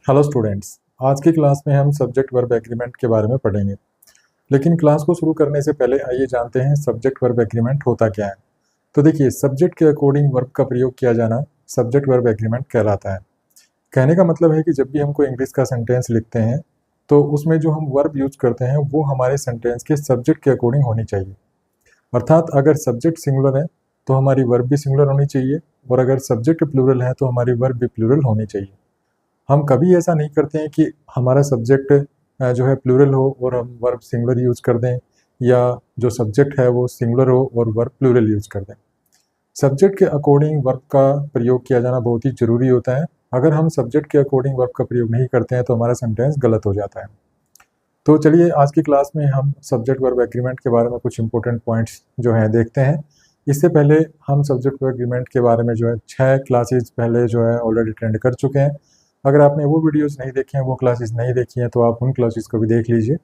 Hello students, आज की class में हम सब्जेक्ट वर्ब एग्रीमेंट के बारे में पढ़ेंगे। लेकिन क्लास को शुरू करने से पहले आइए जानते हैं सब्जेक्ट वर्ब एग्रीमेंट होता क्या है। तो देखिए, सब्जेक्ट के अकॉर्डिंग वर्ब का प्रयोग किया जाना सब्जेक्ट वर्ब एग्रीमेंट कहलाता है। कहने का मतलब है कि जब भी हम कोई इंग्लिश का सेंटेंस लिखते हैं तो उसमें जो हम वर्ब यूज करते हैं वो हमारे सेंटेंस के सब्जेक्ट के अकॉर्डिंग होनी चाहिए। अर्थात अगर सब्जेक्ट सिंगुलर है तो हमारी वर्ब भी सिंगुलर होनी चाहिए, और अगर सब्जेक्ट प्लूरल है तो हमारी वर्ब भी प्लूरल होनी चाहिए। हम कभी ऐसा नहीं करते हैं कि हमारा सब्जेक्ट जो है प्लूरल हो और हम वर्ब सिंगुलर यूज कर दें, या जो सब्जेक्ट है वो सिंगुलर हो और वर्ब प्लूरल यूज कर दें। सब्जेक्ट के अकॉर्डिंग वर्ब का प्रयोग किया जाना बहुत ही जरूरी होता है। अगर हम सब्जेक्ट के अकॉर्डिंग वर्ब का प्रयोग नहीं करते हैं तो हमारा सेंटेंस गलत हो जाता है। तो चलिए, आज की क्लास में हम सब्जेक्ट वर्ब एग्रीमेंट के बारे में कुछ इंपॉर्टेंट पॉइंट्स जो हैं देखते हैं। इससे पहले हम सब्जेक्ट वर्ब एग्रीमेंट के बारे में जो है 6 क्लासेज पहले जो है ऑलरेडी अटेंड कर चुके हैं। अगर आपने वो वीडियोस नहीं देखे हैं, वो क्लासेस नहीं देखी हैं, तो आप उन क्लासेस को भी देख लीजिए।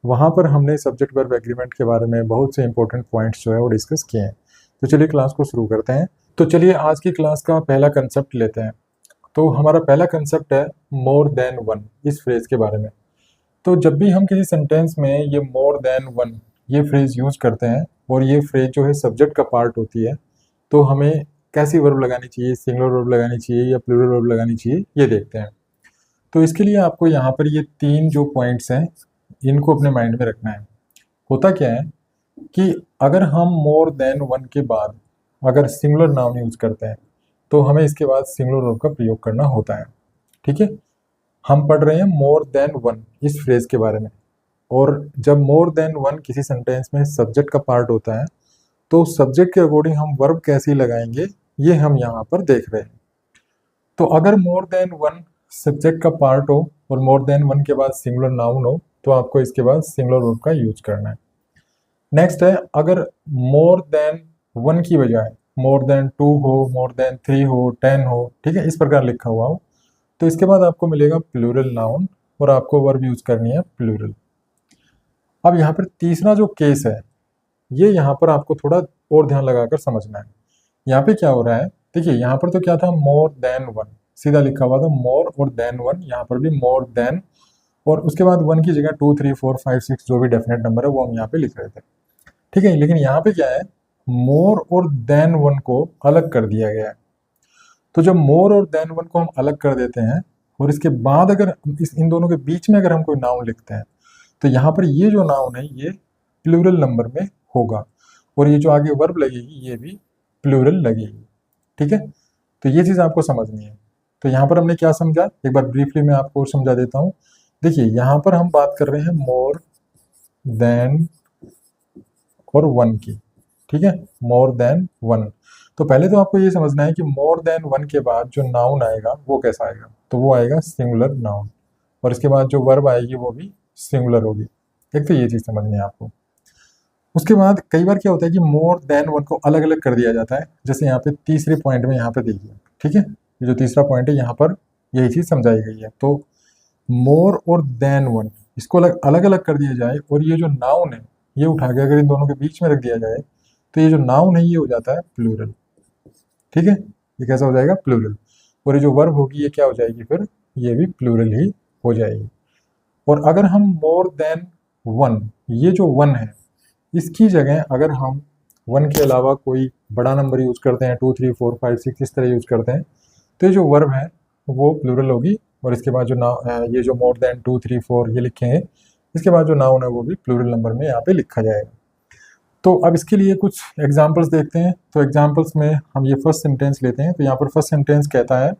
वहाँ पर हमने सब्जेक्ट वर्ब एग्रीमेंट के बारे में बहुत से इंपॉर्टेंट पॉइंट्स जो है वो डिस्कस किए हैं। तो चलिए क्लास को शुरू करते हैं। तो चलिए आज की क्लास का पहला कंसेप्ट लेते हैं। तो हमारा पहला कंसेप्ट है मोर देन वन, इस फ्रेज के बारे में। तो जब भी हम किसी सेंटेंस में ये मोर देन वन ये फ्रेज यूज करते हैं और ये फ्रेज जो है सब्जेक्ट का पार्ट होती है, तो हमें कैसी वर्ब लगानी चाहिए, सिंगुलर वर्ब लगानी चाहिए या प्लूरल वर्ब लगानी चाहिए, ये देखते हैं। तो इसके लिए आपको यहाँ पर ये 3 जो पॉइंट्स हैं इनको अपने माइंड में रखना है। होता क्या है कि अगर हम मोर देन वन के बाद अगर सिंगुलर नाउन यूज करते हैं तो हमें इसके बाद सिंगुलर वर्ब का प्रयोग करना होता है। ठीक है, हम पढ़ रहे हैं मोर देन वन इस फ्रेज के बारे में। और जब मोर देन वन किसी सेंटेंस में सब्जेक्ट का पार्ट होता है तो सब्जेक्ट के अकॉर्डिंग हम वर्ब कैसे लगाएंगे ये हम यहाँ पर देख रहे हैं। तो अगर मोर देन वन सब्जेक्ट का पार्ट हो और मोर देन वन के बाद सिंगुलर नाउन हो तो आपको इसके बाद सिंगुलर वर्ब का यूज करना है। नेक्स्ट है, अगर मोर देन वन की बजाय मोर देन टू हो, मोर देन थ्री हो, 10 हो, ठीक है, इस प्रकार लिखा हुआ हो, तो इसके बाद आपको मिलेगा प्लूरल नाउन और आपको वर्ब यूज करनी है प्लूरल। अब यहाँ पर तीसरा जो केस है ये यहाँ पर आपको थोड़ा और ध्यान लगाकर समझना है। यहाँ पे क्या हो रहा है, देखिए यहाँ पर तो क्या था, मोर देन वन सीधा लिखा हुआ था, मोर और देन वन, यहाँ पर भी मोर देन, और उसके बाद वन की जगह 2 3 4 5 6 जो भी डेफिनेट नंबर है वो हम यहाँ पे लिख रहे थे। ठीक है, लेकिन यहाँ पे क्या है, मोर और देन वन को अलग कर दिया गया है। तो जब मोर और देन वन को हम अलग कर देते हैं और इसके बाद अगर इन दोनों के बीच में अगर हम कोई नाउन लिखते हैं तो यहाँ पर ये जो नाउन है ये प्लूरल नंबर में होगा, और ये जो आगे वर्ब लगेगी ये भी प्लूरल लगेगी। ठीक है, तो ये चीज़ आपको समझनी है। तो यहाँ पर हमने क्या समझा, एक बार ब्रीफली मैं आपको और समझा देता हूँ। देखिए यहाँ पर हम बात कर रहे हैं मोर देन और वन की। ठीक है, मोर देन वन। तो पहले तो आपको ये समझना है कि मोर देन वन के बाद जो नाउन आएगा वो कैसा आएगा, तो वो आएगा सिंगुलर नाउन, और इसके बाद जो वर्ब आएगी वो भी सिंगुलर होगी। एक तो ये चीज़ समझनी है आपको। उसके बाद कई बार क्या होता है कि मोर देन वन को अलग अलग कर दिया जाता है, जैसे यहाँ पे तीसरे पॉइंट में यहाँ पे देखिए। ठीक है, ये जो तीसरा पॉइंट है यहाँ पर यही चीज़ समझाई गई है। तो मोर और देन वन इसको अलग अलग कर दिया जाए और ये जो नाउन है ये उठा के अगर इन दोनों के बीच में रख दिया जाए तो ये जो नाउन है ये हो जाता है प्लूरल। ठीक है, ये कैसा हो जाएगा, प्लूरल। और ये जो वर्ब होगी ये क्या हो जाएगी, फिर ये भी प्लूरल ही हो जाएगी। और अगर हम मोर देन वन, ये जो वन है इसकी जगह अगर हम वन के अलावा कोई बड़ा नंबर यूज करते हैं, 2 3 4 5 6 इस तरह यूज करते हैं, तो ये जो वर्ब है वो प्लूरल होगी, और इसके बाद जो ये जो मोर देन 2 3 4 ये लिखे हैं, इसके बाद जो नाउन है वो भी प्लूरल नंबर में यहाँ पे लिखा जाएगा। तो अब इसके लिए कुछ एग्जाम्पल्स देखते हैं। तो एग्जाम्पल्स में हम ये फर्स्ट सेंटेंस लेते हैं। तो यहाँ पर फर्स्ट सेंटेंस कहता है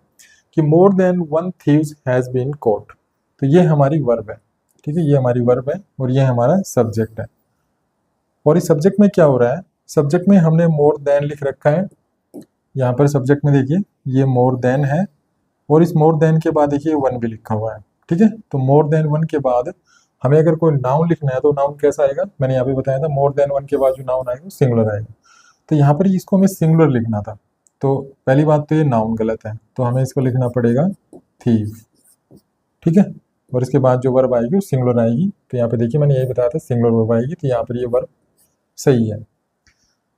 कि more than one thieves has been caught. तो ये हमारी वर्ब है। ठीक है, ये हमारी वर्ब है और ये हमारा सब्जेक्ट है। और इस सब्जेक्ट में क्या हो रहा है, सब्जेक्ट में हमने मोर देन लिख रखा है। यहाँ पर सब्जेक्ट में देखिए ये मोर देन है, और इस मोर देन के बाद देखिए वन भी लिखा हुआ है। ठीक है, तो मोर देन वन के बाद हमें अगर कोई नाउन लिखना है तो नाउन कैसा आएगा, मैंने यहाँ पे बताया था मोर देन वन के बाद जो नाउन आएगा वो सिंगुलर आएगा। तो यहाँ पर इसको हमें सिंगुलर लिखना था। तो पहली बात तो ये नाउन गलत है, तो हमें इसको लिखना पड़ेगा थीव। ठीक है, और इसके बाद जो वर्ब आएगी वो सिंगुलर आएगी। तो यहाँ पे देखिए मैंने यही बताया था सिंगुलर वर्ब आएगी, तो यहाँ पर ये वर्ब सही है।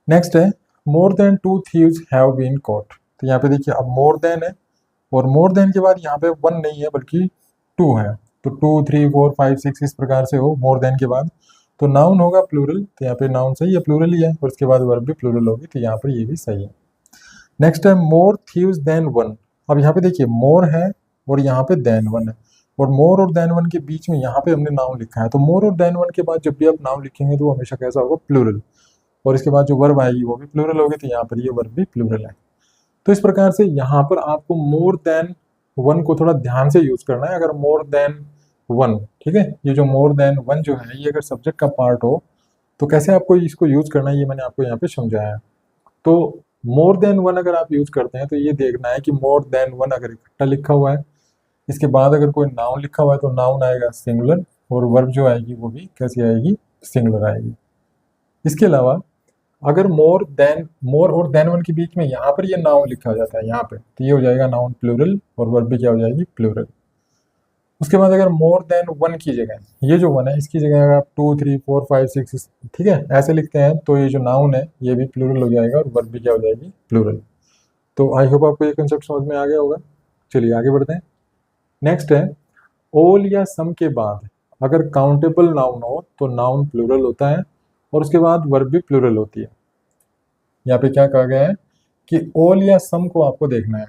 नेक्स्ट है more than 2 thieves have been caught. तो यहाँ पे देखिए अब मोर देन है और मोर देन के बाद यहाँ पे वन नहीं है बल्कि टू है, तो 2 3 4 5 6 इस प्रकार से हो मोर देन के बाद, तो नाउन होगा प्लूरल, तो यहाँ पे नाउन सही है, प्लूरल ही है, और उसके बाद वर्ब भी प्लूरल होगी, तो यहाँ पर ये भी सही है। नेक्स्ट है मोर थीव्स देन वन। अब यहाँ पे देखिए मोर है और यहाँ पे देन वन है, और मोर और देन वन के बीच में यहाँ पे हमने नाउन लिखा है, तो मोर और देन वन के बाद जब भी आप नाउन लिखेंगे तो वो हमेशा कैसा होगा, प्लूरल, और इसके बाद जो वर्ब आएगी वो भी प्लूरल होगी, तो यहाँ पर ये वर्ब भी प्लूरल है। तो इस प्रकार से यहाँ पर आपको मोर देन वन को थोड़ा ध्यान से यूज करना है। अगर मोर देन वन, ठीक है, ये जो मोर देन वन जो है ये अगर सब्जेक्ट का पार्ट हो तो कैसे आपको इसको यूज करना है, ये मैंने आपको यहाँ पे समझाया है। तो मोर देन वन अगर आप यूज करते हैं तो ये देखना है कि मोर देन वन अगर इकट्ठा लिखा हुआ है, इसके बाद अगर कोई नाउन लिखा हुआ है तो नाउन आएगा सिंगुलर, और वर्ब जो आएगी वो भी कैसी आएगी, सिंगुलर आएगी। इसके अलावा अगर मोर और देन वन के बीच में यहाँ पर ये नाउन लिखा जाता है यहाँ पे, तो ये हो जाएगा नाउन प्लूरल, और वर्ब भी क्या हो जाएगी, प्लूरल। उसके बाद अगर मोर देन वन की जगह, ये जो वन है इसकी जगह अगर आप 2 3 4 5 6 ठीक है ऐसे लिखते हैं, तो ये जो नाउन है ये भी प्लूरल हो जाएगा, और वर्ब भी क्या हो जाएगी, प्लूरल। तो आई होप आपको ये कंसेप्ट समझ में आ गया होगा। चलिए आगे बढ़ते हैं। नेक्स्ट है ऑल या सम के बाद अगर काउंटेबल नाउन हो तो नाउन प्लूरल होता है, और उसके बाद वर्ब भी प्लूरल होती है। यहाँ पे क्या कहा गया है कि ऑल या सम को आपको देखना है।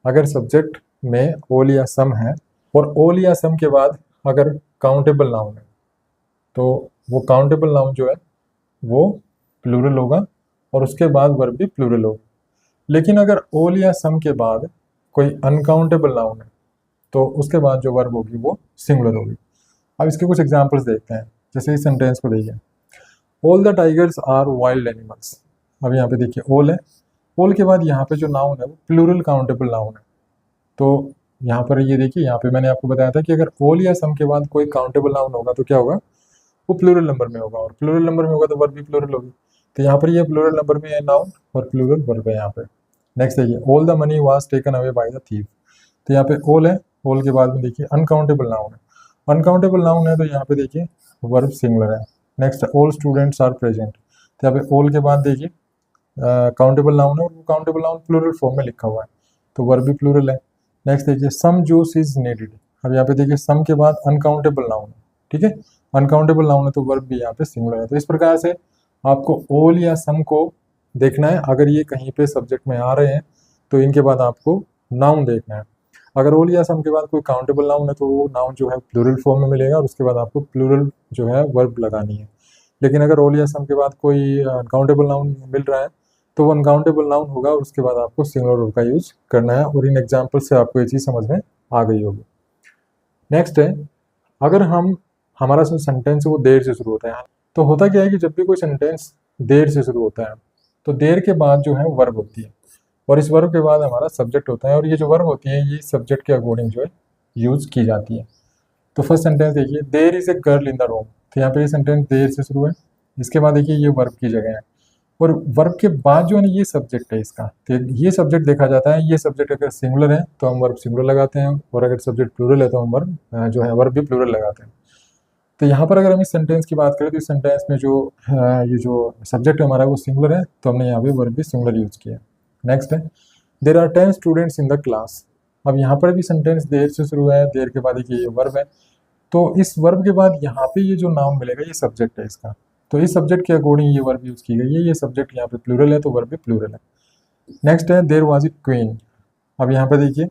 अगर सब्जेक्ट में ऑल या सम है और ऑल या सम के बाद अगर काउंटेबल नाउन है तो वो काउंटेबल नाउन जो है वो प्लूरल होगा, और उसके बाद वर्ब भी प्लूरल होगा। लेकिन अगर ऑल या सम के बाद कोई अनकाउंटेबल नाउन है तो उसके बाद जो वर्ब होगी वो सिंगुलर होगी। अब इसके कुछ एग्जांपल्स देखते हैं। जैसे इस सेंटेंस को देखिए, all the tigers are wild animals. अब यहाँ पे देखिए ऑल है, ऑल के बाद यहाँ पे जो नाउन है वो प्लूरल काउंटेबल नाउन है। तो यहाँ पर ये देखिए, यहाँ पे मैंने आपको बताया था कि अगर ऑल या सम के बाद कोई काउंटेबल नाउन होगा तो क्या होगा, वो प्लूरल नंबर में होगा, और प्लूरल नंबर में होगा तो वर्ब भी प्लूरल होगी। तो यहाँ पर ये प्लूरल नंबर में है नाउन, और प्लूरल वर्ब है यहाँ पे। नेक्स्ट देखिए, all the money was taken away by the thief. तो यहाँ पे ऑल है, ऑल के बाद में देखिए अनकाउंटेबल नाउन है, अनकाउंटेबल नाउन है तो यहाँ पे देखिए वर्ब सिंगुलर है। Next all students are present. तो यहाँ पे ऑल के बाद देखिए काउंटेबल नाउन है, और वो काउंटेबल नाउन प्लूरल फॉर्म में लिखा हुआ है, तो वर्ब भी प्लूरल है। नेक्स्ट देखिए सम जूस इज नीडेड। अब यहाँ पे देखिए सम के बाद अनकाउंटेबल नाउन है, ठीक है, अनकाउंटेबल नाउन है तो वर्ब भी यहाँ पे सिंगुलर है। तो इस प्रकार से आपको ऑल या सम को देखना है। अगर ये कहीं पे सब्जेक्ट में आ रहे हैं तो इनके बाद आपको नाउन देखना है। अगर ऑल या सम के बाद कोई काउंटेबल नाउन है तो वो नाउन जो है प्लूरल फॉर्म में मिलेगा, और उसके बाद आपको प्लूरल जो है वर्ब लगानी है। लेकिन अगर ऑल या सम के बाद कोई अनकाउंटेबल नाउन मिल रहा है तो वो अनकाउंटेबल नाउन होगा, और उसके बाद आपको सिंगुलर वर्ब का यूज करना है। और इन एग्जाम्पल से आपको ये चीज़ समझ में आ गई होगी। नेक्स्ट है, अगर हमारा जो सेंटेंस है वो देर से शुरू होता है, तो होता क्या है कि जब भी कोई सेंटेंस देर से शुरू होता है तो देर के बाद जो है वर्ब होती है, और इस वर्ब के बाद हमारा सब्जेक्ट होता है, और ये जो वर्ब होती है ये सब्जेक्ट के अकॉर्डिंग जो है यूज की जाती है। तो फर्स्ट सेंटेंस देखिए, there is a girl in the room. तो यहाँ पे ये सेंटेंस देर से शुरू है, इसके बाद देखिए ये वर्ब की जगह है, और वर्ब के बाद जो है ना ये सब्जेक्ट है इसका। तो ये सब्जेक्ट देखा जाता है, ये सब्जेक्ट अगर सिंगुलर है तो हम वर्ब सिंगुलर लगाते हैं, और अगर सब्जेक्ट प्लूरल है तो हम वर्ब जो है वर्ब भी प्लूरल लगाते हैं। तो यहाँ पर अगर हम इस सेंटेंस की बात करें तो इस सेंटेंस में जो ये जो सब्जेक्ट हमारा है वो सिंगुलर है, तो हमने यहाँ पे वर्ब भी सिंगुलर यूज किया। नेक्स्ट है, there are 10 students in the class. अब यहाँ पर भी सेंटेंस देर से शुरू है, देर के बाद देखिए ये वर्ब है, तो इस वर्ब के बाद यहाँ पे ये जो नाउन मिलेगा ये सब्जेक्ट है इसका, तो इस सब्जेक्ट के अकॉर्डिंग ये वर्ब यूज की गई है। ये सब्जेक्ट यहाँ पे प्लूरल है तो वर्ब भी प्लूरल है। नेक्स्ट है, देर वाज ए क्वीन। अब यहाँ पे देखिए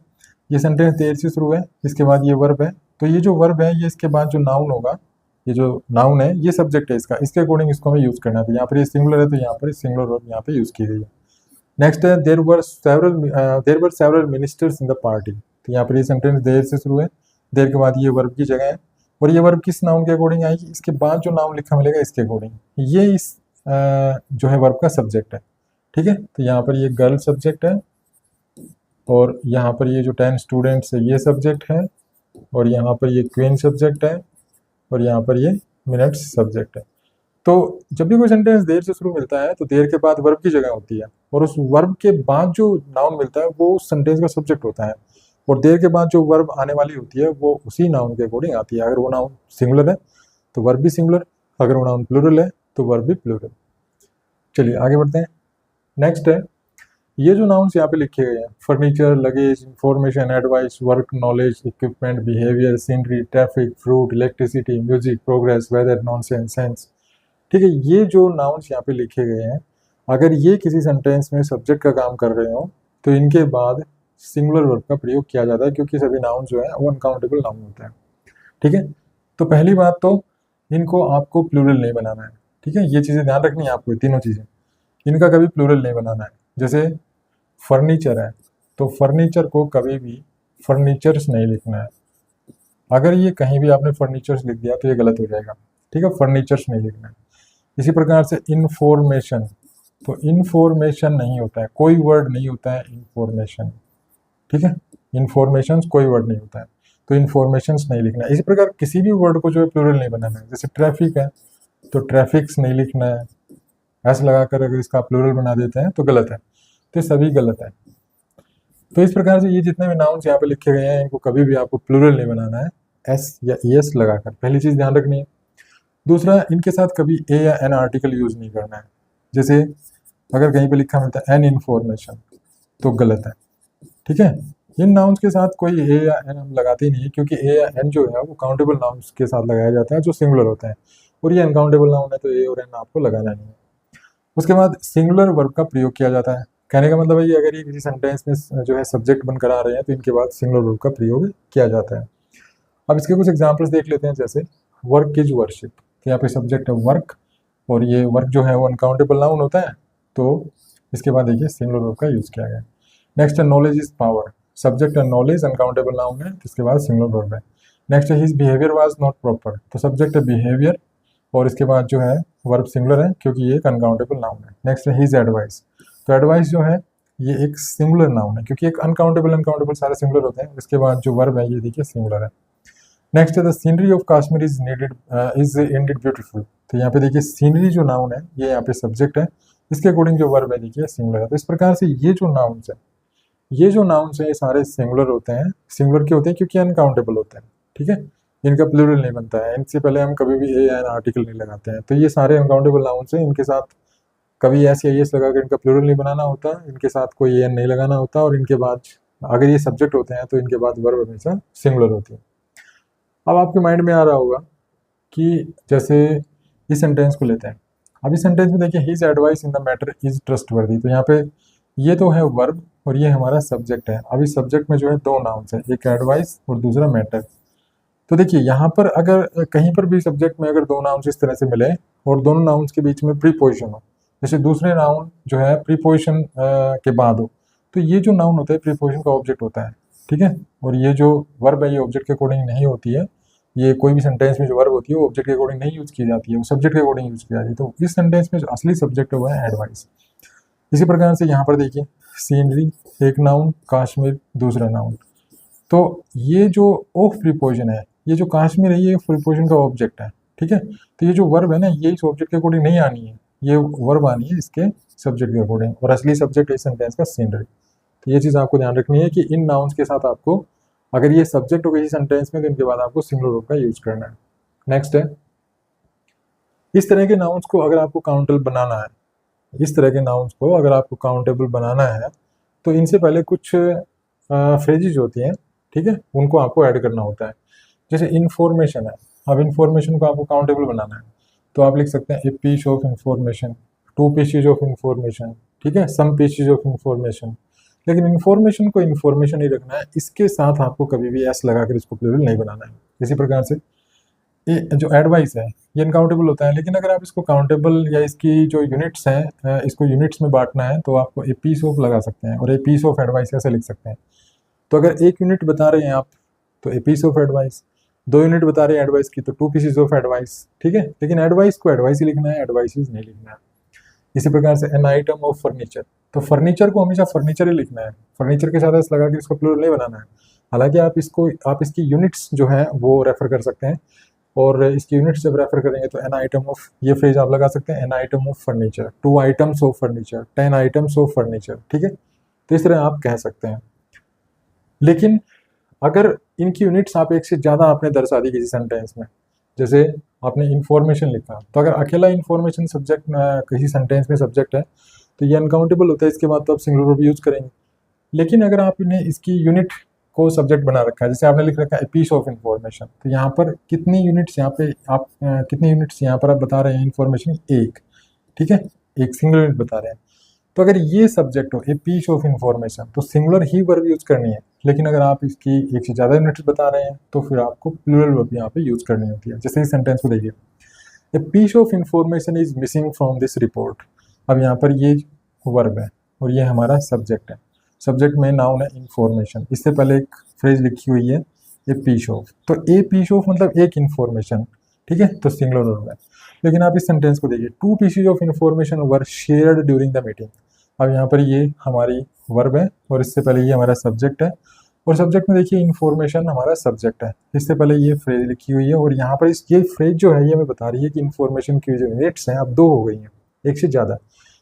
ये सेंटेंस देर से शुरू है, इसके बाद ये वर्ब है, तो ये जो वर्ब है ये इसके बाद जो नाउन होगा, ये जो नाउन है ये सब्जेक्ट है इसका, इसके अकॉर्डिंग इसको हमें यूज करना है। तो यहाँ पर ये सिंगुलर है तो यहाँ पर सिंगुलर वर्ब यहाँ पे यूज की गई है। नेक्स्ट है, there were several ministers in the party. तो यहाँ पर ये सेंटेंस देर से शुरू है, देर के बाद ये वर्ब की जगह है, और ये वर्ब किस नाउन के अकॉर्डिंग आएगी, इसके बाद जो नाउन लिखा मिलेगा इसके अकॉर्डिंग, ये इस जो है वर्ब का सब्जेक्ट है, ठीक है। तो यहाँ पर ये गर्ल सब्जेक्ट है, और यहाँ पर ये जो 10 स्टूडेंट्स है ये सब्जेक्ट है, और यहाँ पर ये क्वीन सब्जेक्ट है, और यहाँ पर ये मिनट्स सब्जेक्ट है। तो जब भी कोई सेंटेंस देर से शुरू मिलता है तो देर के बाद वर्ब की जगह होती है, और उस वर्ब के बाद जो नाउन मिलता है वो सेंटेंस का सब्जेक्ट होता है, और देर के बाद जो वर्ब आने वाली होती है वो उसी नाउन के अकॉर्डिंग आती है। अगर वो नाउन सिंगुलर है तो वर्ब भी सिंगुलर, अगर वो नाउन प्लूरल है तो वर्ब भी प्लूरल। चलिए आगे बढ़ते हैं। नेक्स्ट है, ये जो नाउन्स यहाँ पे लिखे गए हैं, furniture, luggage, information, advice, work, knowledge, equipment, behaviour, scenery, traffic, fruit, electricity, music, progress, weather, nonsense, sense, ठीक है, ये जो नाउन्स यहाँ पे लिखे गए हैं, अगर ये किसी सेंटेंस में सब्जेक्ट का काम कर रहे हो तो इनके बाद सिंगुलर वर्ब का प्रयोग किया जाता है, क्योंकि सभी नाउन जो है वो अनकाउंटेबल नाउन होते हैं। ठीक है, तो पहली बात तो इनको आपको प्लूरल नहीं बनाना है। ठीक है, ये चीज़ें ध्यान रखनी है आपको, तीनों चीज़ें, इनका कभी प्लूरल नहीं बनाना है। जैसे फर्नीचर है तो फर्नीचर को कभी भी फर्नीचर्स नहीं लिखना है। अगर ये कहीं भी आपने फर्नीचर्स लिख दिया तो ये गलत हो जाएगा। ठीक है, फर्नीचर्स नहीं लिखना है। इसी प्रकार से इंफॉर्मेशन, तो इंफॉर्मेशन नहीं होता है, कोई वर्ड नहीं होता है इंफॉर्मेशन। ठीक है, इंफॉर्मेशन कोई वर्ड नहीं होता है, तो इंफॉर्मेशंस नहीं लिखना है। इसी प्रकार किसी भी वर्ड को जो है प्लूरल नहीं बनाना है। जैसे ट्रैफिक है तो ट्रैफिक्स नहीं लिखना है, ऐसा लगाकर अगर इसका प्लूरल बना देते हैं तो गलत है, तो सभी गलत है। तो इस प्रकार से ये जितने भी नाउन्स यहाँ पे लिखे गए हैं इनको कभी भी आपको प्लूरल नहीं बनाना है, एस या एस लगाकर, पहली चीज़ ध्यान रखनी है। दूसरा, इनके साथ कभी ए या एन आर्टिकल यूज नहीं करना है। जैसे अगर कहीं पे लिखा मिलता है एन इन्फॉर्मेशन तो गलत है। ठीक है, इन नाउन्स के साथ कोई ए या एन हम लगाते ही नहीं है, क्योंकि ए या एन जो है वो काउंटेबल नाउन्स के साथ लगाया जाता है जो सिंगुलर होते हैं, और ये अनकाउंटेबल नाउन है तो ए और एन आपको लगाना नहीं है। उसके बाद सिंगुलर वर्ब का प्रयोग किया जाता है। कहने का मतलब है कि अगर ये किसी सेंटेंस में जो है सब्जेक्ट बनकर आ रहे हैं तो इनके बाद सिंगुलर वर्ब का प्रयोग किया जाता है। अब इसके कुछ एग्जाम्पल्स देख लेते हैं। जैसे वर्क इज वर्शिप, तो यहाँ पे सब्जेक्ट है वर्क, और ये वर्क जो है वो अनकाउंटेबल नाउन होता है, तो इसके बाद देखिए सिंगुलर वर्ब का यूज किया गया। नेक्स्ट है नॉलेज इज पावर, सब्जेक्ट है नॉलेज, अनकाउंटेबल नाउन है, इसके बाद सिंगुलर वर्ब है। नेक्स्ट है his behaviour was not proper, तो सब्जेक्ट है बिहेवियर, और इसके बाद जो है वर्ब सिंगुलर है क्योंकि ये एक अनकाउंटेबल नाउन है। नेक्स्ट है हिज एडवाइस, तो एडवाइस जो है ये एक सिंगुलर नाउन है, क्योंकि एक अनकाउंटेबल सारे सिंगुलर होते हैं। इसके बाद जो वर्ब है ये देखिए सिंगुलर है। नेक्स्ट है the scenery of Kashmir is needed is ended beautiful, तो यहाँ पे देखिए सीनरी जो नाउन है ये यहाँ पे सब्जेक्ट है, इसके अकॉर्डिंग जो वर्ब है देखिए सिंगुलर है। तो इस प्रकार से ये जो नाउन्स है ये सारे सिंगुलर होते हैं। सिंगुलर क्यों होते हैं? क्योंकि अनकाउंटेबल होते हैं। ठीक है, इनका प्लूरल नहीं बनता है, इनसे पहले हम कभी भी ए एन आर्टिकल नहीं लगाते हैं। तो ये सारे अनकाउंटेबल नाउन्स हैं, इनके साथ कभी एस या एस लगाकर इनका प्लूरल नहीं बनाना होता, इनके साथ कोई एन नहीं लगाना होता, और इनके बाद अगर ये सब्जेक्ट होते हैं तो इनके बाद वर्ब हमेशा सिंगुलर होती है। अब आपके माइंड में आ रहा होगा कि जैसे इस सेंटेंस को लेते हैं। अब इस सेंटेंस में देखिए his advice in the matter is trustworthy, तो यहाँ पे ये तो है वर्ब और ये हमारा सब्जेक्ट है। अब इस सब्जेक्ट में जो है दो नाउन्स है, एक एडवाइस और दूसरा मैटर। तो देखिए यहाँ पर अगर कहीं पर भी सब्जेक्ट में अगर दो नाउन्स इस तरह से मिले और दोनों नाउन्स के बीच में प्रीपोजिशन हो, जैसे दूसरे नाउन जो है प्रीपोजिशन के बाद हो, तो ये जो नाउन होता है प्रीपोजिशन का ऑब्जेक्ट होता है। ठीक है, और ये जो वर्ब है ये ऑब्जेक्ट के अकॉर्डिंग नहीं होती है। ये कोई भी सेंटेंस में जो वर्ब होती है वो ऑब्जेक्ट के अकॉर्डिंग नहीं यूज की जाती है, वो सब्जेक्ट के अकॉर्डिंग यूज की जाती है। तो इस सेंटेंस में जो असली सब्जेक्ट है वो है एडवाइस। इसी प्रकार से यहाँ पर देखिए सीनरी एक नाउन, कश्मीर दूसरा नाउन। तो ये जो ऑफ प्रीपोजिशन है, ये जो कश्मीर है ये प्रीपोजिशन का ऑब्जेक्ट है। ठीक है, तो ये जो वर्ब है ना ये इस ऑब्जेक्ट के अकॉर्डिंग नहीं आनी है, ये वर्ब आनी है इसके सब्जेक्ट के अकॉर्डिंग, और असली सब्जेक्ट है इस सेंटेंस का सीनरी। तो ये चीज़ आपको ध्यान रखनी है कि इन नाउन्स के साथ आपको अगर ये सब्जेक्ट हो किसी सेंटेंस में तो इनके बाद आपको सिंगुलर वर्ब का यूज करना है। नेक्स्ट है इस तरह के नाउन्स को अगर आपको काउंटेबल बनाना है, इस तरह के नाउन्स को अगर आपको काउंटेबल बनाना है तो इनसे पहले कुछ फ्रेजेज होती हैं। ठीक है, उनको आपको ऐड करना होता है। जैसे इन्फॉर्मेशन है, अब इन्फॉर्मेशन को आपको काउंटेबल बनाना है तो आप लिख सकते हैं a piece of information, two pieces of information, ठीक है, सम पीसेज ऑफ इन्फॉर्मेशन। लेकिन इन्फॉर्मेशन को इन्फॉर्मेशन ही रखना है, इसके साथ आपको कभी भी एस लगाकर इसको प्लूरल नहीं बनाना है। इसी प्रकार से ये जो एडवाइस है ये अनकाउंटेबल होता है, लेकिन अगर आप इसको काउंटेबल या इसकी जो यूनिट्स हैं इसको यूनिट्स में बांटना है तो आपको ए पीस ऑफ लगा सकते हैं, और ए पीस ऑफ एडवाइस ऐसे लिख सकते हैं। तो अगर एक यूनिट बता रहे हैं आप तो a piece of advice, 2 unit बता रहे हैं एडवाइस की तो 2 पीसेज ऑफ एडवाइस। ठीक है, लेकिन एडवाइस को एडवाइस ही लिखना है, एडवाइसेस नहीं लिखना है। इसी प्रकार से एन आइटम ऑफ फर्नीचर, तो फर्नीचर को हमेशा फर्नीचर ही लिखना है, फर्नीचर के साथ एस लगा के इसको प्लूरल नहीं बनाना है। हालांकि आप इसकी यूनिट्स जो है वो रेफर कर सकते हैं, और इसकी यूनिट्स जब रेफर करेंगे तो एन आइटम ऑफ ये फ्रेज आप लगा सकते हैं, an item of furniture, 2 items of furniture, 10 items of furniture. ठीक है, तो इस तरह आप कह सकते हैं। लेकिन अगर इनकी यूनिट्स आप एक से ज़्यादा आपने दर्शा दी किसी सेंटेंस में, जैसे आपने इन्फॉर्मेशन लिखा, तो अगर अकेला इन्फॉर्मेशन सब्जेक्ट किसी सेंटेंस में सब्जेक्ट है तो ये अनकाउंटेबल होता है, इसके बाद तो आप सिंगुलर वर्ब यूज़ करेंगे। लेकिन अगर आपने इसकी यूनिट को सब्जेक्ट बना रखा है, जैसे आपने लिख रखा है पीस ऑफ इंफॉर्मेशन, तो यहाँ पर कितनी यूनिट्स यहाँ पे आप कितनी यूनिट्स यहाँ पर आप बता रहे हैं इंफॉर्मेशन, एक, ठीक है, एक सिंगुलर यूनिट बता रहे हैं। तो अगर ये सब्जेक्ट हो ए पीस ऑफ इंफॉर्मेशन तो सिंगुलर ही वर्ब यूज़ करनी है, लेकिन अगर आप इसकी एक से ज़्यादा यूनिट्स बता रहे हैं तो फिर आपको प्लूरल वर्ब यहाँ पे यूज़ करनी होती है। जैसे इस सेंटेंस को देखिए, a piece of information is missing from this report. अब यहाँ पर ये वर्ब है और ये हमारा सब्जेक्ट है, सब्जेक्ट में नाउन है इंफॉर्मेशन, इससे पहले एक फ्रेज लिखी हुई है ए पीस ऑफ, तो ए पीस ऑफ मतलब एक इंफॉर्मेशन, ठीक है, तो सिंगुलर वर्ब है। लेकिन आप इस सेंटेंस को देखिए, to pieces of information were shared during the meeting. अब यहाँ पर ये हमारी वर्ब है और इससे पहले ये हमारा सब्जेक्ट है, और सब्जेक्ट में देखिए इंफॉर्मेशन हमारा सब्जेक्ट है, इससे पहले ये फ्रेज लिखी हुई है, और यहाँ पर ये फ्रेज जो है ये हमें बता रही है कि इंफॉर्मेशन की जो यूनिट्स हैं अब 2 हो गई हैं, एक से ज़्यादा,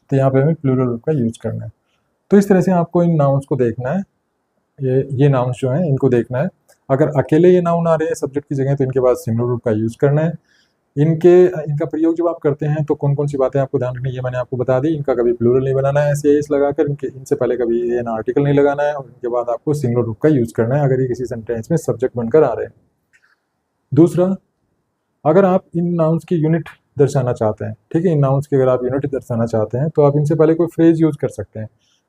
तो यहाँ पे हमें प्लूरल वर्ब का यूज़ करना है। तो इस तरह से आपको इन नाउन्स को देखना है, ये नाउन्स जो हैं इनको देखना है। अगर अकेले ये नाउन आ रहे हैं सब्जेक्ट की जगह तो इनके बाद सिंगुलर वर्ब का यूज़ करना है। इनका प्रयोग जब आप करते हैं तो कौन कौन सी बातें आपको ध्यान रखनी है, ये मैंने आपको बता दी। इनका कभी प्लूरल नहीं बनाना है ऐसे एस लगाकर, इनसे पहले कभी एन आर्टिकल नहीं लगाना है, और इनके बाद आपको सिंगुलर वर्ब का यूज़ करना है अगर ये किसी सेंटेंस में सब्जेक्ट बनकर आ रहे हैं। दूसरा, अगर आप इन नाउन्स की यूनिट दर्शाना चाहते हैं, ठीक है, इन नाउन्स की अगर आप यूनिट दर्शाना चाहते हैं तो आप इनसे पहले कोई फ्रेज यूज़ कर सकते हैं।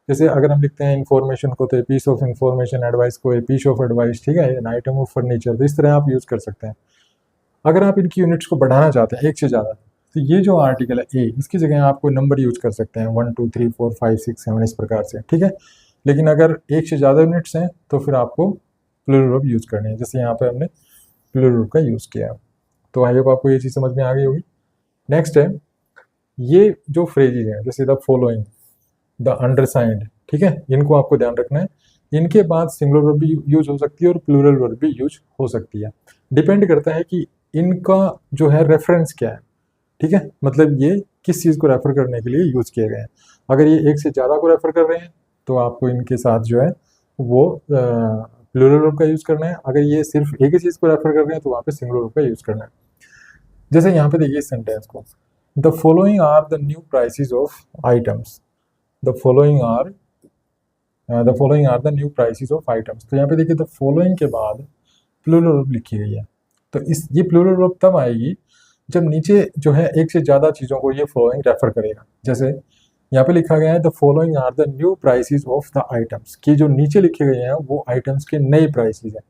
जैसे अगर हम लिखते हैं इन्फॉर्मेशन को तो a piece of information, advice को ए पीस ऑफ एडवाइस, ठीक है, एन आइटम ऑफ फर्नीचर, तो इस तरह आप यूज़ कर सकते हैं। अगर आप इनकी यूनिट्स को बढ़ाना चाहते हैं एक से ज़्यादा, तो ये जो आर्टिकल है ए, इसकी जगह आप कोई नंबर यूज़ कर सकते हैं 1 2 3 4 5 6 7 इस प्रकार से, ठीक है। लेकिन अगर एक से ज़्यादा यूनिट्स हैं तो फिर आपको प्लूरल वर्ब यूज़ करनी है, जैसे यहाँ पे हमने प्लूरल वर्ब का यूज़ किया। तो आई होप आपको ये चीज़ समझ में आ गई होगी। नेक्स्ट है, ये जो फ्रेजेज हैं जैसे द फॉलोइंग, द अंडरसाइंड, ठीक है, इनको आपको ध्यान रखना है। इनके बाद सिंगुलर वर्ब भी यूज हो सकती है और प्लूरल वर्ब भी यूज हो सकती है, डिपेंड करता है कि इनका जो है रेफरेंस क्या है, ठीक है, मतलब ये किस चीज़ को रेफर करने के लिए यूज किए गए हैं। अगर ये एक से ज़्यादा को रेफर कर रहे हैं तो आपको इनके साथ जो है वो प्लूरल वर्ब का यूज़ करना है। अगर ये सिर्फ एक ही चीज़ को रेफर कर रहे हैं तो वहाँ पे सिंगुलर वर्ब का यूज़ करना है। जैसे यहाँ पे देखिए इस सेंटेंस को, the following are the new prices of items, the following are the new prices of items. तो यहाँ पे देखिए द फॉलोइंग के बाद प्लूरल वर्ब लिखी गई है, तो ये प्लूरल वर्ब तब आएगी जब नीचे जो है एक से ज़्यादा चीज़ों को ये फॉलोइंग रेफर करेगा। जैसे यहाँ पे लिखा गया है the following are the new prices of the items, कि जो नीचे लिखे गए हैं वो आइटम्स के नए प्राइसेस हैं।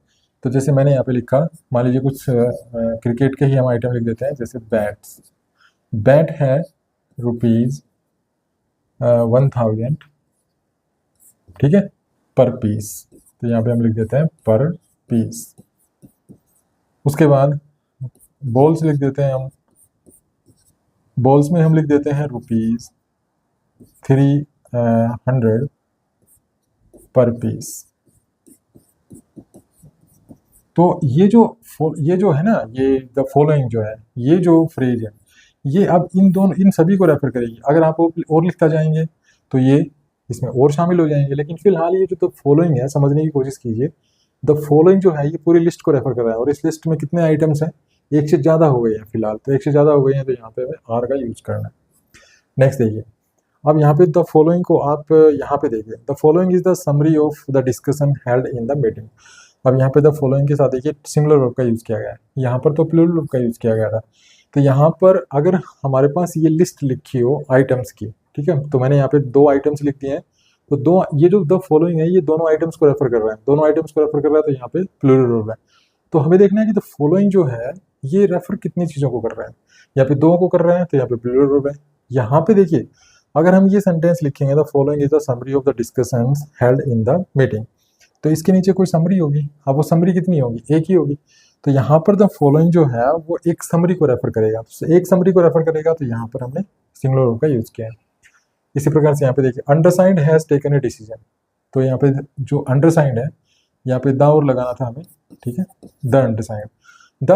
तो जैसे मैंने यहाँ पे लिखा, मान लीजिए कुछ क्रिकेट के ही हम आइटम लिख देते हैं, जैसे बैट्स, बैट है ₹1000, ठीक है, पर पीस, तो यहाँ पे हम लिख देते हैं पर पीस। उसके बाद बॉल्स लिख देते हैं हम, बॉल्स में हम लिख देते हैं ₹300 पर पीस। तो ये जो है ना, ये द फॉलोइंग जो है, ये जो फ्रेज है, ये अब इन सभी को रेफर करेगी। अगर आप और लिखता जाएंगे तो ये इसमें और शामिल हो जाएंगे, लेकिन फिलहाल ये जो द फॉलोइंग है समझने की कोशिश कीजिए। द फॉलोइंग जो है ये पूरी लिस्ट को रेफर कर रहा है, और इस लिस्ट में कितने आइटम्स हैं, एक से ज़्यादा हो गए हैं फिलहाल, तो एक से ज़्यादा हो गए हैं तो यहाँ पे हमें आर का यूज करना है। नेक्स्ट देखिए, अब यहाँ पे द फॉलोइंग को आप यहाँ पे देखिए, the following is the summary of the discussion held in the meeting. अब यहाँ पे द फॉलोइंग के साथ देखिए सिंगुलर वर्ब का यूज़ किया गया है, यहाँ पर तो प्लूरल वर्ब का यूज़ किया गया था। तो यहाँ पर अगर हमारे पास ये लिस्ट लिखी हो आइटम्स की, ठीक है, तो मैंने यहाँ पे 2 आइटम्स लिख दिए हैं, तो ये जो द फॉलोइंग है ये दोनों आइटम्स को रेफर कर रहा है, दोनों आइटम्स को रेफर कर रहा है, तो यहाँ पे प्लूरल वर्ब है। तो हमें देखना है कि द फॉलोइंग जो है ये रेफर कितनी चीज़ों को कर रहा है, यहाँ पे 2 को कर रहा है, तो यहाँ पे प्लूरल वर्ब है। यहाँ पे देखिए अगर हम ये सेंटेंस लिखेंगे the following is the summary of the discussions held in the meeting, तो इसके नीचे कोई समरी होगी। अब वो समरी कितनी होगी, एक ही होगी। तो यहाँ पर द फॉलोइंग जो है वो एक समरी को रेफर करेगा, तो एक समरी को रेफर करेगा, तो यहाँ पर हमने सिंगुलर वर्ब का यूज़ किया है। इसी प्रकार से यहाँ पे देखिए अंडरसाइंड हैज़ टेकन ए डिसीजन, तो यहाँ पे जो अंडरसाइंड है यहाँ पे द और लगाना था हमें, ठीक है, the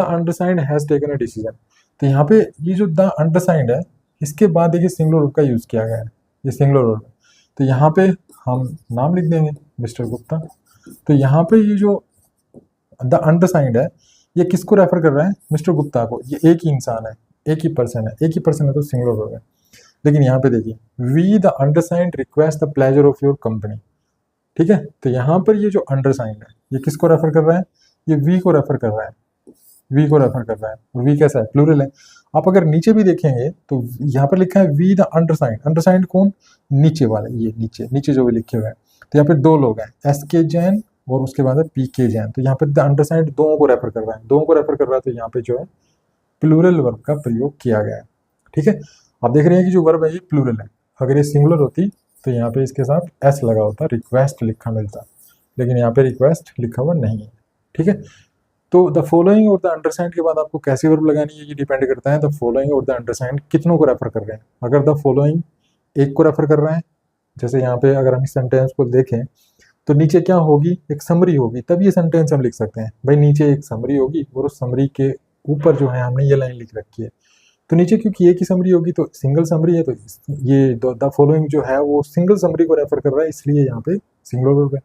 undersigned has taken a decision. तो यहाँ पे ये जो द अंडरसाइंड है इसके बाद देखिए सिंगुलर वर्ब का यूज़ किया गया है, ये सिंगुलर वर्ब है। तो यहाँ पे हम नाम लिख देंगे मिस्टर गुप्ता। तो यहाँ पे ये जो द अंडरसाइंड है ये किसको रेफर कर रहा है, मिस्टर गुप्ता को। ये एक ही इंसान है, एक ही पर्सन है, एक ही पर्सन है, तो सिंगुलर वर्ब है। लेकिन यहाँ पे देखिए, we the undersigned request the pleasure of your company, ठीक है। तो यहाँ पर ये जो अंडरसाइंड है ये किसको रेफर कर रहा है, ये वी को रेफर कर रहा है, वी को रेफर कर रहा है। और वी कैसा है, प्लूरल है। आप अगर नीचे भी देखेंगे तो यहाँ पर लिखा है वी द अंडरसाइंड, अंडरसाइंड कौन, नीचे वाले, ये नीचे नीचे जो भी लिखे हुए हैं। तो यहाँ पे दो लोग हैं, एस के जैन और उसके बाद है पी के जैन। तो यहाँ पे द अंडरसाइंड दो को रेफर कर रहा है, दो को रेफर कर रहा है। तो यहाँ पे जो है प्लूरल वर्ब का प्रयोग किया गया है, ठीक है। आप देख रहे हैं कि जो वर्ब है ये प्लूरल है। अगर ये सिंगुलर होती तो यहाँ पे इसके साथ एस लगा होता, रिक्वेस्ट लिखा मिलता, लेकिन यहाँ पे रिक्वेस्ट लिखा हुआ नहीं है, ठीक है। तो द फॉलोइंग और द अंडरसाइंड के बाद आपको कैसी वर्ब लगानी है ये डिपेंड करता है द फॉलोइंग और द अंडरसाइंड कितनों को रेफर कर रहे हैं। अगर द फॉलोइंग एक को रेफर कर रहा है, जैसे यहाँ पे अगर हम इस सेंटेंस को देखें तो नीचे क्या होगी, एक समरी होगी, तब ये सेंटेंस हम लिख सकते हैं। भाई नीचे एक समरी होगी और उस समरी के ऊपर जो है हमने ये लाइन लिख रखी है। तो नीचे क्योंकि एक ही समरी होगी तो सिंगल समरी है, तो ये द फॉलोइंग जो है वो सिंगल समरी को रेफर कर रहा है, इसलिए यहाँ पे सिंगुलर वर्ब है।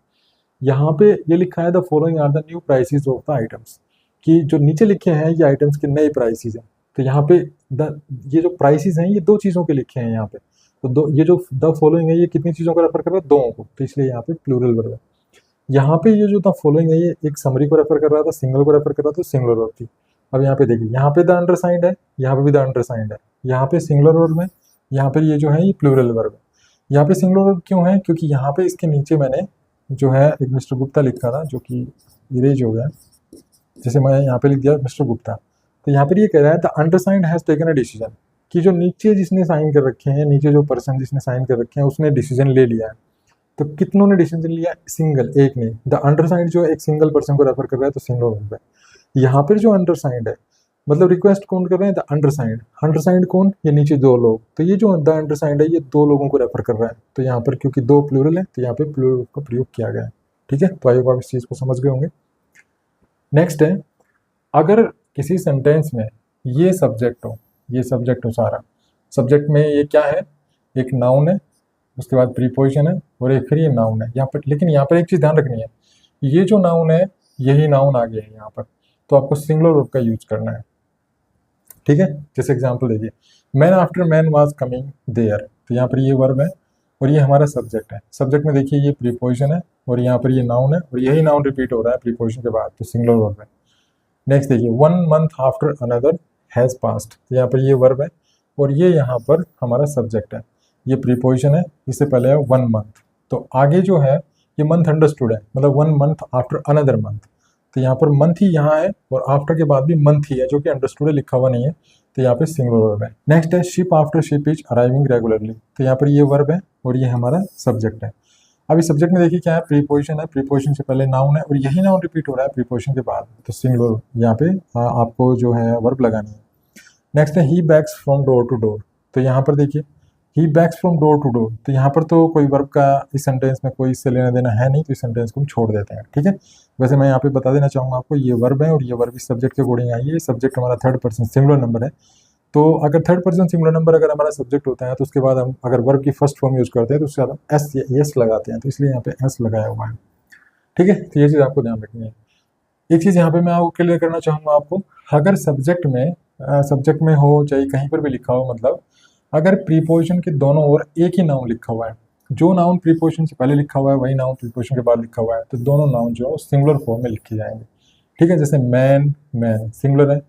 यहाँ पे ये लिखा है the following are the new prices of the items, कि जो नीचे लिखे हैं ये आइटम्स के नए प्राइसेस हैं। तो यहाँ पे ये जो प्राइसेस हैं ये दो चीज़ों के लिखे हैं यहाँ पे। तो दो, ये जो द फॉलोइंग है ये कितनी चीज़ों को रेफर कर रहा है, दो को, तो इसलिए यहाँ पे प्लूरल वर्ब है। यहाँ पे ये जो द फॉलोइंग है ये एक समरी को रेफर कर रहा था, सिंगल को रेफर कर रहा था, सिंगुलर वर्ब थी। अब यहाँ पे देखिए, यहाँ पे द अंडरसाइंड है, यहाँ पे भी द अंडरसाइंड है, यहाँ पे सिंगुलर वर्ब है, यहाँ पे ये जो है ये प्लूरल वर्ब है। यहाँ पे सिंगुलर वर्ब क्यों है, क्योंकि यहाँ पे इसके नीचे मैंने जो है एक मिस्टर गुप्ता लिखा था जो कि इरेज हो गया, जैसे मैं यहाँ पे लिख दिया मिस्टर गुप्ता। तो यहाँ पर ये कह रहा है the undersigned has taken a decision, कि जो नीचे जिसने साइन कर रखे हैं, नीचे जो पर्सन जिसने साइन कर रखे हैं उसने डिसीजन ले लिया है। तो कितनों ने डिसीजन लिया, सिंगल, एक ने। द अंडरसाइंड जो एक सिंगल पर्सन को रेफर कर रहा है तो सिंगल वर्ब है। यहाँ पर जो अंडरसाइंड है मतलब रिक्वेस्ट कौन कर रहे हैं, द अंडरसाइंड। अंडरसाइंड कौन, ये नीचे दो लोग। तो ये जो द अंडरसाइंड है ये दो लोगों को रेफर कर रहा है। तो यहाँ पर क्योंकि दो प्लूरल है तो यहाँ पे प्लूरल का प्रयोग किया गया है, ठीक है। तो आई होप आप इस चीज़ को समझ गए होंगे। नेक्स्ट है, अगर किसी सेंटेंस में ये सब्जेक्ट हो सारा, सब्जेक्ट में ये क्या है, एक नाउन है, उसके बाद प्रीपोजिशन है और एक फिर ये नाउन है यहाँ पर। लेकिन यहाँ पर एक चीज़ ध्यान रखनी है, ये जो नाउन है यही नाउन आ गया है यहाँ पर, तो आपको सिंगुलर वर्ब का यूज करना है, ठीक है। जैसे एग्जांपल देखिए, man after man was coming there. तो यहाँ पर ये वर्ब है और ये हमारा सब्जेक्ट है। सब्जेक्ट में देखिए ये प्रीपोजिशन है और यहाँ पर ये नाउन है और यही नाउन रिपीट हो रहा है प्रीपोजिशन के बाद, तो सिंगुलर वर्ब है। नेक्स्ट देखिए, 1 month after another has passed. तो यहाँ पर ये वर्ब है और ये यहाँ पर हमारा सब्जेक्ट है। ये प्रीपोजिशन है, इससे पहले है 1 मंथ। तो आगे जो है ये मंथ अंडरस्टूड है, मतलब 1 मंथ आफ्टर अनदर मंथ। तो यहाँ पर मंथ ही यहाँ है और आफ्टर के बाद भी मंथ ही है, जो कि अंडरस्टूड है, लिखा हुआ नहीं है। तो यहाँ पे सिंगुलर वर्ब है। नेक्स्ट है, ship after ship is arriving regularly. तो यहाँ पर ये वर्ब है और ये हमारा सब्जेक्ट है। अब इस सब्जेक्ट में देखिए क्या है, प्रीपोजिशन है, प्रीपोजिशन से पहले नाउन है और यही नाउन रिपीट हो रहा है प्रीपोजिशन के बाद, तो सिंगुलर यहाँ पे आपको जो है वर्ब लगानी है। नेक्स्ट है, he begs from door to door. तो यहाँ पर देखिए, he begs from door to door. तो यहाँ पर तो कोई वर्ब का इस सेंटेंस में कोई इससे लेना देना है नहीं, तो इस सेंटेंस को हम छोड़ देते हैं, ठीक है। वैसे मैं यहाँ पे बता देना चाहूँगा आपको, ये वर्ब है और ये वर्ब इस सब्जेक्ट के अकॉर्डिंग आई है। सब्जेक्ट हमारा थर्ड पर्सन सिंगुलर नंबर है, तो अगर थर्ड पर्सन सिंगुलर नंबर अगर हमारा सब्जेक्ट होता है तो उसके बाद हम अगर वर्ब की फर्स्ट फॉर्म यूज करते हैं तो उसके बाद हम एस या एस लगाते हैं, तो इसलिए यहाँ पे एस लगाया हुआ है, ठीक है। तो ये चीज़ आपको ध्यान रखनी है। एक चीज़ यहाँ पे मैं आपको क्लियर करना चाहूँगा आपको, अगर सब्जेक्ट में हो चाहे कहीं पर भी लिखा हो, मतलब अगर प्रीपोजिशन के दोनों ओर एक ही नाउन लिखा हुआ है, जो नाउन प्रीपोजिशन से पहले लिखा हुआ है वही नाउन प्रीपोजिशन के बाद लिखा हुआ है, तो दोनों नाउन जो है सिंगुलर फॉर्म में लिखे जाएंगे, ठीक है। जैसे मैन सिंगुलर है,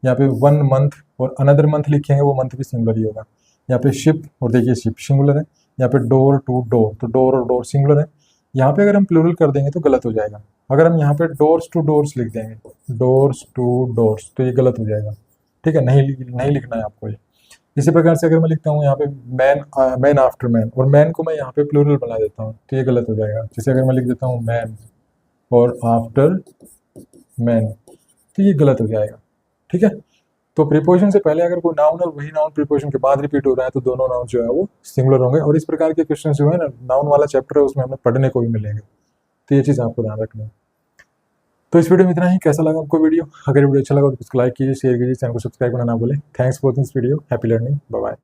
यहाँ पे 1 मंथ और अनदर मंथ लिखेंगे वो मंथ भी सिंगुलर ही होगा। यहाँ पे शिप और देखिए शिप सिंगुलर है। यहाँ पे डोर टू डोर, तो डोर और डोर सिंगुलर है। यहाँ पे अगर हम प्लूरल कर देंगे तो गलत हो जाएगा। अगर हम यहाँ पे डोर्स टू डोर्स लिख देंगे, डोर्स टू डोर्स, तो ये गलत हो जाएगा, ठीक है। नहीं लिखना है आपको ये। इसी प्रकार से अगर मैं लिखता हूँ यहाँ पे मैन आफ्टर मैन, और मैन को मैं यहाँ पे प्लूरल बना देता हूँ तो ये गलत हो जाएगा। जैसे अगर मैं लिख देता हूँ मैन और आफ्टर मैन, तो ये गलत हो जाएगा, ठीक है। तो प्रीपोजिशन से पहले अगर कोई नाउन और वही नाउन प्रीपोजिशन के बाद रिपीट हो रहा है तो दोनों नाउन जो है वो सिंगुलर होंगे। और इस प्रकार के क्वेश्चन जो है ना, नाउन वाला चैप्टर है उसमें हमें पढ़ने को भी मिलेंगे, तो ये चीज़ आपको ध्यान रखनी है। तो इस वीडियो में इतना ही। कैसा लगा आपको वीडियो? अगर वीडियो अच्छा लगा तो उसको लाइक कीजिए, शेयर कीजिए, चैनल को सब्सक्राइब करना ना भूलें। Thanks for this video, happy learning, bye bye.